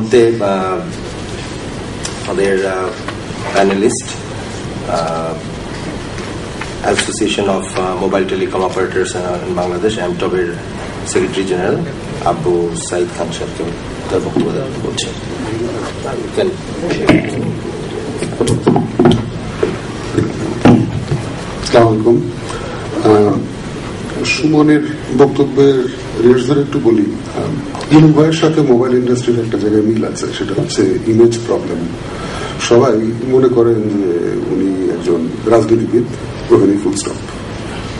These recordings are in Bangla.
মুহূর্তে আমাদের panelist Association of Mobile Telecom Operators in Bangladesh এমটবের সেক্রেটারি জেনারেল আবু সাইদ খান সাহেবকে তার বক্তব্য দেওয়া বলছেন। সুমনের বক্তব্যের রেশ ধরে একটু বলি, উভয়ের সাথে মোবাইল ইন্ডাস্ট্রির একটা জায়গায় মিল আছে, সেটা হচ্ছে ইমেজ প্রবলেম। সবাই মনে করেন যে উনি একজন রাজনীতিবিদ, ওখানে full stop.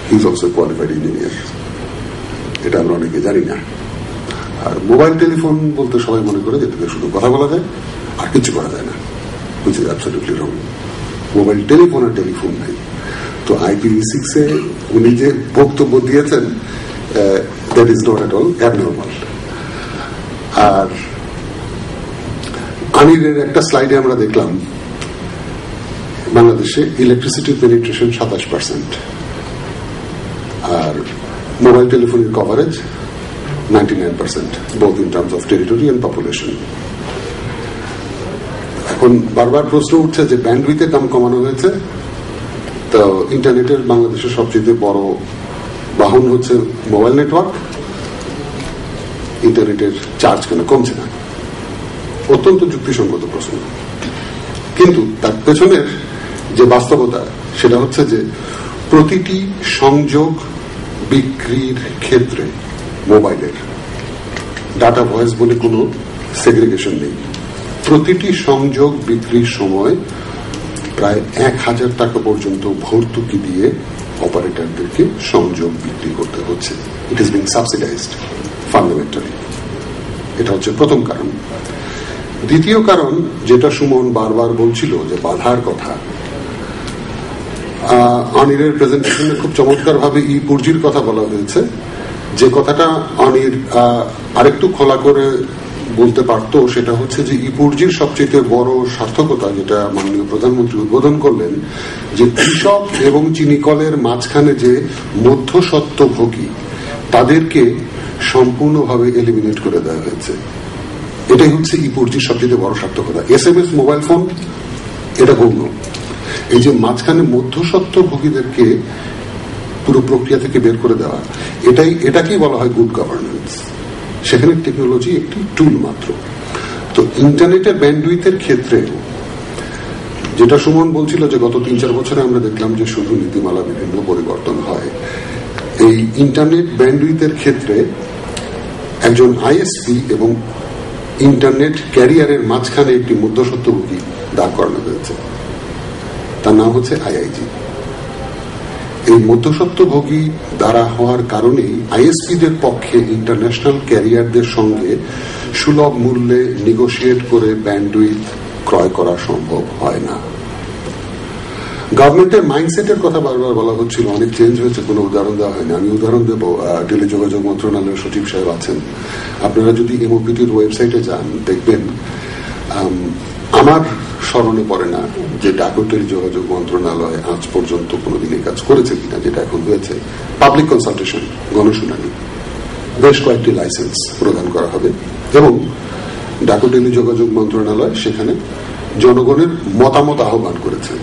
He is also qualified engineer, এটা আমরা অনেকে জানি না। আর মোবাইল টেলিফোন বলতে সবাই মনে করে যেটাতে শুধু কথা বলা যায় আর কিছু করা যায় না, which is absolutely wrong. Mobile telephone আর টেলিফোন নাই। তো IPv6 উনি যে বক্তব্য দিয়েছেন, that is not at all abnormal. আর আমিরের একটা স্লাইডে আমরা দেখলাম বাংলাদেশে ইলেকট্রিসিটি পেনিট্রেশন 27%, আর মোবাইল টেলিফোনের coverage 99%, both in terms of territory and population. এখন বারবার প্রশ্ন উঠছে যে ব্যান্ডউইথের দাম কমানো হয়েছে, তো ইন্টারনেটের বাংলাদেশের সবচেয়ে বড় বাহন হচ্ছে মোবাইল নেটওয়ার্ক, ইন্টারনেটের চার্জ কেন কমছে না? অত্যন্ত যুক্তিসঙ্গত প্রশ্ন। কিন্তু তার পেছনের যে বাস্তবতা সেটা হচ্ছে যে প্রতিটি সংযোগ বিক্রির ক্ষেত্রে মোবাইলের ডাটা ভয়েস বলে কোনো সেগ্রিগেশন নেই। প্রতিটি সংযোগ বিক্রির সময় প্রায় 1000 টাকা পর্যন্ত ভর্তুকি দিয়ে অপারেটরদেরকে সংযোগ বিক্রি করতে হচ্ছে। It is being subsidised fundamentally. এটা হচ্ছে প্রথম কারণ। দ্বিতীয় কারণ, যেটা সুমন বারবার বলছিল যে বাধার কথা, অনিরের প্রেজেন্টেশনে খুব চমৎকার ভাবে পুর্জির কথা বলা হয়েছে। যে কথাটা অনির আরেকটু খোলা করে বলতে পারত সেটা হচ্ছে যে পুর্জির সবচেয়ে বড় সার্থকতা, যেটা মাননীয় প্রধানমন্ত্রী উদ্বোধন করলেন, যে কৃষক এবং চিনিকলের মাঝখানে যে মধ্যস্বত্বভোগী তাদেরকে সম্পূর্ণভাবে এলিমিনেট করে দেওয়া হয়েছে। এটাই হচ্ছে পুর্জির সবচেয়ে বড় সার্থকতা। SMS মোবাইল ফোন এটা গৌণ। এই যে মাঝখানে মধ্যস্বত্বভোগীদেরকে পুরো প্রক্রিয়া থেকে বের করে দেওয়া, এটাকেই বলা হয় গুড গভর্নেন্স। সেখানে টেকনোলজি একটি টুল মাত্র। তো ইন্টারনেটের ব্যান্ডউইথের ক্ষেত্রে যেটা সুমন বলছিল যে গত 3-4 বছরে আমরা দেখলাম যে শুধু নীতিমালা বিভিন্ন পরিবর্তন হয়। এই ইন্টারনেট ব্যান্ডউইথের ক্ষেত্রে একজন ISP এবং ইন্টারনেট ক্যারিয়ারের মাঝখানে একটি মধ্যস্বত্বভোগী দাঁড় করানো হয়েছে, তার নাম হচ্ছে IIG। এই মধ্যস্বত্বভোগী দ্বারা হওয়ার কারণেই ISPদের পক্ষে ইন্টারন্যাশনাল ক্যারিয়ারদের সঙ্গে সুলভ মূল্যে নেগোশিয়েট করে ব্যান্ডউইথ ক্রয় করা সম্ভব হয় না। গভর্নমেন্টের মাইন্ডসেটের কথা বারবার বলা হচ্ছিল, অনেক চেঞ্জ হয়েছে, কোনো উদাহরণ দেওয়া হয়নি। আমি উদাহরণ দেব, টেলিযোগাযোগ মন্ত্রণালয়ের সচিব সাহেব আছেন, আপনারা যদি MOPTর ওয়েবসাইটে যান দেখবেন, আমার স্মরণে পড়ে না যে ডাক টেলিযোগাযোগ মন্ত্রণালয় আজ পর্যন্ত কোনোদিন এই কাজ করেছে কিনা, যেটা এখন হয়েছে। পাবলিক কনসালটেশন, গণশুনানি, বেশ কয়েকটি লাইসেন্স প্রদান করা হবে এবং ডাক টেলিযোগাযোগ মন্ত্রণালয় সেখানে জনগণের মতামত আহ্বান করেছে।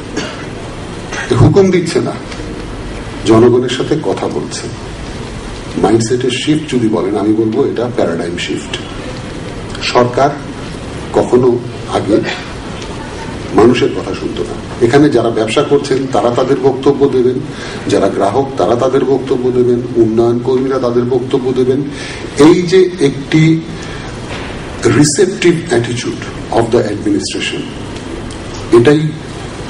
হুকুম দিচ্ছে না, জনগণের সাথে কথা বলছে। মাইন্ডসেটের শিফট যদি বলেন, আমি বলবো এটা প্যারাডাইম শিফট। সরকার কখনো আগে মানুষের কথা শুনতো না। এখানে যারা ব্যবসা করছেন তারা তাদের বক্তব্য দেবেন, যারা গ্রাহক তারা তাদের বক্তব্য দেবেন, উন্নয়ন কর্মীরা তাদের বক্তব্য দেবেন। এই যে একটি receptive attitude of the administration, এটাই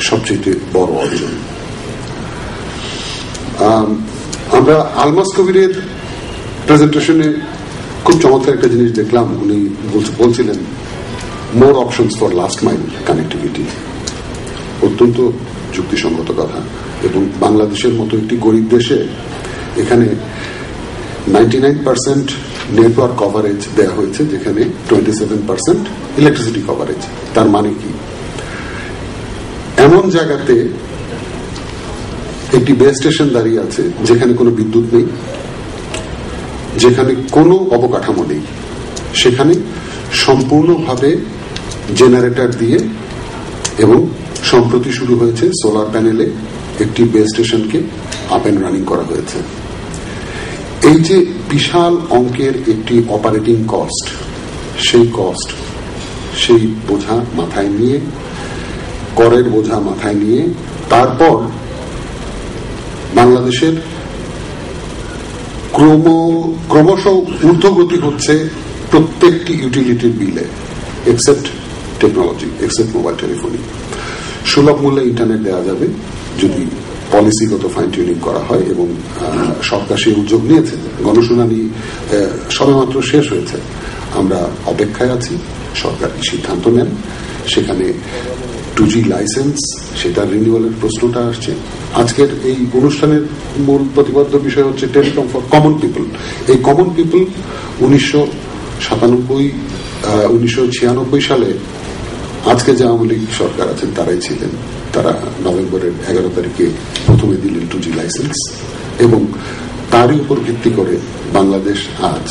সবচেয়ে বড় অর্জন। আমরা আলমাস কবিরের প্রেজেন্টেশনে খুব চমৎকার একটা জিনিস দেখলাম। উনি বলছিলেন more options for last mile connectivity, অত্যন্ত যুক্তিসঙ্গত কথা। এবং বাংলাদেশের মতো একটি গরিব দেশে এখানে 99% নেটওয়ার্ক কভারেজ দেওয়া হয়েছে, যেখানে 27% ইলেকট্রিসিটি কভারেজ। তার মানে কি, এমন জায়গাতে একটি বেস স্টেশন দাঁড়িয়ে আছে যেখানে কোনো বিদ্যুৎ নেই, যেখানে কোনো অবকাঠামো নেই, সেখানে সম্পূর্ণভাবে জেনারেটর দিয়ে, এবং সম্প্রতি শুরু হয়েছে সোলার প্যানেলে একটি বেস স্টেশনকে আপ এন্ড রানিং করা হয়েছে। এই যে বিশাল অঙ্কের একটি অপারেটিং কস্ট, সেই বোঝা মাথায় নিয়ে, করের বোঝা মাথায় নিয়ে, তারপর বাংলাদেশের ক্রমশ ঊর্ধ্বগতি হচ্ছে প্রত্যেকটি ইউটিলিটির বিলে, except technology, except mobile telephony. সুলভ মূল্যে ইন্টারনেট দেওয়া যাবে যদি পলিসিগত ফাইন টিউনিং করা হয়, এবং সরকার সেই উদ্যোগ নিয়েছে। গণশুনানি সবেমাত্র শেষ হয়েছে, আমরা অপেক্ষায় আছি সরকার কি সিদ্ধান্ত নেন। সেখানে 2G লাইসেন্স, সেটার রিনিউয়ালের প্রশ্নটা আসছে। আজকের এই অনুষ্ঠানের মূল প্রতিপাদ্য বিষয় হচ্ছে টেলিকম ফর কমন পিপল। এই কমন পিপল 1996 সালে আজকে যে আওয়ামী লীগ সরকার আছেন তারাই ছিলেন। তারা নভেম্বরের 11 তারিখে প্রথমে দিলেন 2G লাইসেন্স, এবং তারই উপর ভিত্তি করে বাংলাদেশ আজ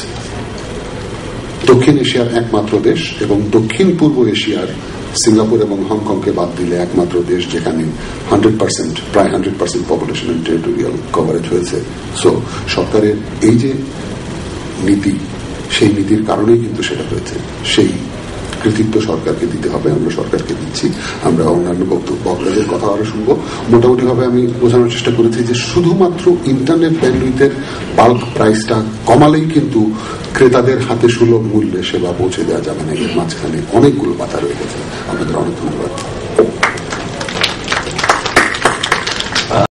দক্ষিণ এশিয়ার একমাত্র দেশ, এবং দক্ষিণ পূর্ব এশিয়ার সিঙ্গাপুর এবং হংকংকে বাদ দিলে একমাত্র দেশ যেখানে 100%, প্রায় 100% পপুলেশন এন্ড টেরিটোরিয়াল কভারেজ হয়েছে। সো সরকারের এই যে নীতি, সেই নীতির কারণেই কিন্তু সেটা হয়েছে। সেই কৃতিত্ব সরকারকে দিতে হবে, আমরা সরকারকে দিচ্ছি। আমরা অন্যান্য বক্তাদের কথা আরো শুনবো। মোটামুটি ভাবে আমি বোঝানোর চেষ্টা করেছি যে শুধুমাত্র ইন্টারনেট ব্যান্ডউইথের বাল্ক প্রাইসটা কমালেই কিন্তু ক্রেতাদের হাতে সুলভ মূল্যে সেবা পৌঁছে দেওয়া যাবে না। এর মাঝখানে অনেকগুলো বাধা রয়ে গেছে। আপনাদের অনেক ধন্যবাদ।